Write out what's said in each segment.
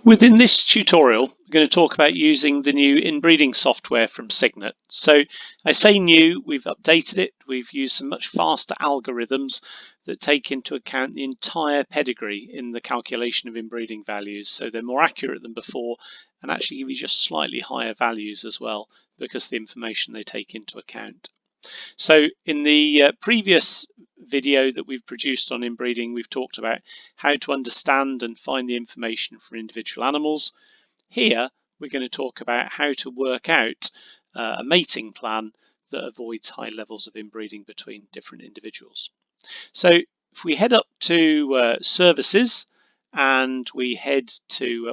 Within this tutorial, we're going to talk about using the new inbreeding software from Signet. So I say new, we've updated it. We've used some much faster algorithms that take into account the entire pedigree in the calculation of inbreeding values. So they're more accurate than before and actually give you just slightly higher values as well because of the information they take into account. So in the previous video that we've produced on inbreeding, we've talked about how to understand and find the information for individual animals. Here, we're going to talk about how to work out a mating plan that avoids high levels of inbreeding between different individuals. So if we head up to services and we head to,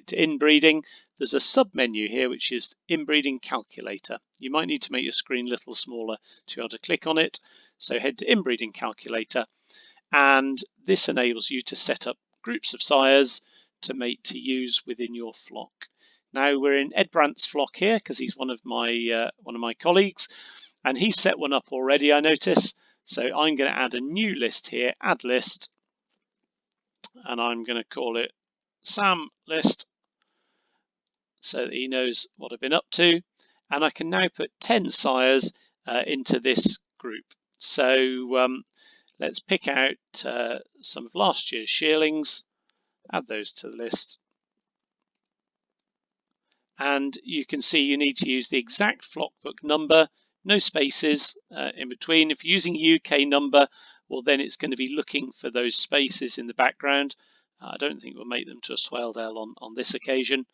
to inbreeding, there's a sub menu here which is Inbreeding Calculator. You might need to make your screen a little smaller to be able to click on it. So head to Inbreeding Calculator, and this enables you to set up groups of sires to use within your flock. Now we're in Ed Brandt's flock here because he's one of my colleagues, and he's set one up already, I notice. So I'm going to add a new list here, add list, and I'm going to call it Sam list so that he knows what I've been up to. And I can now put 10 sires into this group. So let's pick out some of last year's shearlings, add those to the list. And you can see you need to use the exact flock book number, no spaces in between. If you're using a UK number, well, then it's going to be looking for those spaces in the background. I don't think we'll make them to a Swaledale on this occasion.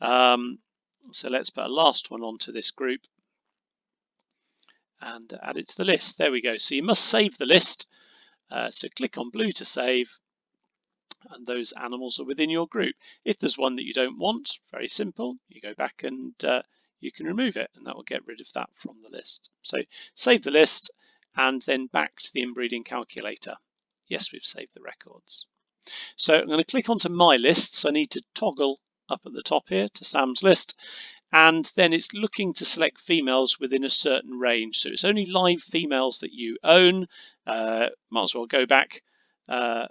So let's put a last one onto this group and add it to the list. There we go. So you must save the list. So click on blue to save, and those animals are within your group. If there's one that you don't want, very simple, you go back and you can remove it, and that will get rid of that from the list. So save the list and then back to the inbreeding calculator. Yes, we've saved the records. So I'm going to click onto my list. So I need to toggle up at the top here to Sam's list, and then it's looking to select females within a certain range. So it's only live females that you own. Might as well go back for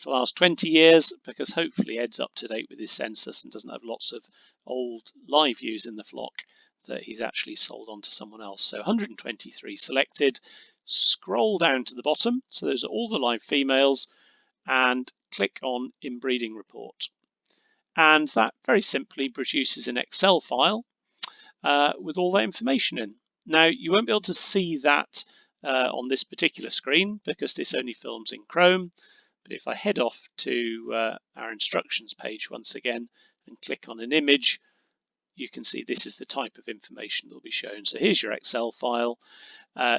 the last 20 years because hopefully Ed's up to date with his census and doesn't have lots of old live ewes in the flock that he's actually sold on to someone else. So 123 selected. Scroll down to the bottom. So those are all the live females, and click on Inbreeding Report. And that very simply produces an Excel file with all that information in. Now, you won't be able to see that on this particular screen because this only films in Chrome. But if I head off to our instructions page once again and click on an image, you can see this is the type of information that will be shown. So here's your Excel file.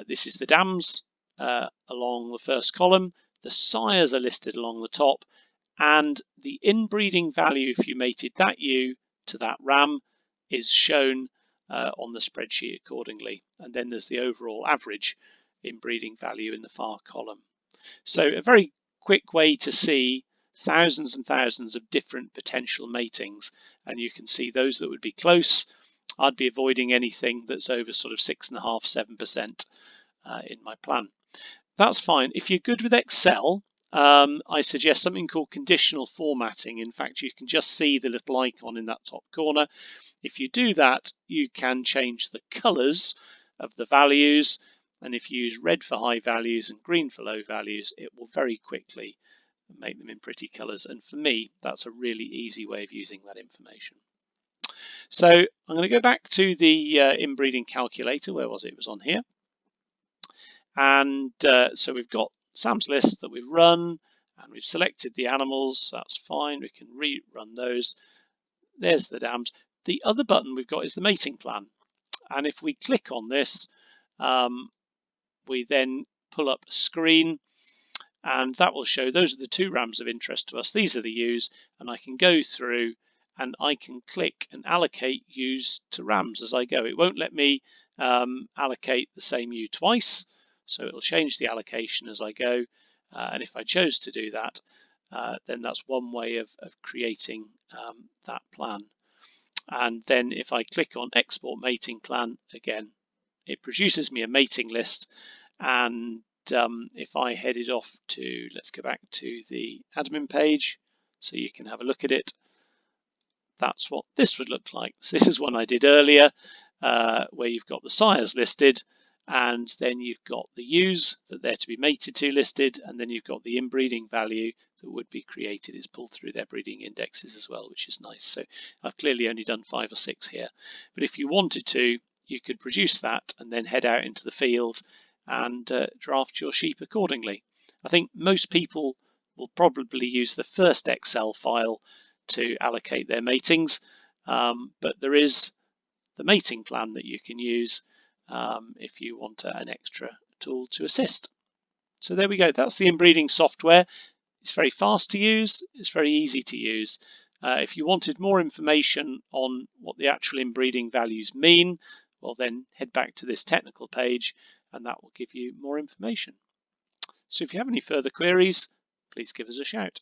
This is the dams along the first column. The sires are listed along the top, and the inbreeding value, if you mated that ewe to that ram, is shown on the spreadsheet accordingly. And then there's the overall average inbreeding value in the far column. So a very quick way to see thousands and thousands of different potential matings, and you can see those that would be close. I'd be avoiding anything that's over sort of 6.5–7% in my plan. That's fine. If you're good with Excel, I suggest something called conditional formatting. In fact, you can just see the little icon in that top corner. If you do that, you can change the colors of the values. And if you use red for high values and green for low values, it will very quickly make them in pretty colors. And for me, that's a really easy way of using that information. So I'm going to go back to the inbreeding calculator. Where was it? It was on here. And so we've got Sam's list that we've run, and we've selected the animals. That's fine. We can rerun those. There's the dams. The other button we've got is the mating plan. And if we click on this, we then pull up a screen, and that will show those are the two rams of interest to us. These are the ewes, and I can go through and I can click and allocate ewes to rams as I go. It won't let me allocate the same ewe twice, so it'll change the allocation as I go. And if I chose to do that, then that's one way of creating that plan. And then if I click on Export Mating Plan, again, it produces me a mating list. And if I headed off to, let's go back to the admin page so you can have a look at it. that's what this would look like. So this is one I did earlier, where you've got the sires listed, and then you've got the ewes that they're to be mated to listed, and then you've got the inbreeding value that would be created is pulled through their breeding indexes as well, which is nice. So I've clearly only done 5 or 6 here, but if you wanted to, you could produce that and then head out into the field and draft your sheep accordingly. I think most people will probably use the first Excel file to allocate their matings, but there is the mating plan that you can use if you want an extra tool to assist. So there we go, that's the inbreeding software. It's very fast to use, it's very easy to use. If you wanted more information on what the actual inbreeding values mean, well then head back to this technical page and that will give you more information. So if you have any further queries, please give us a shout.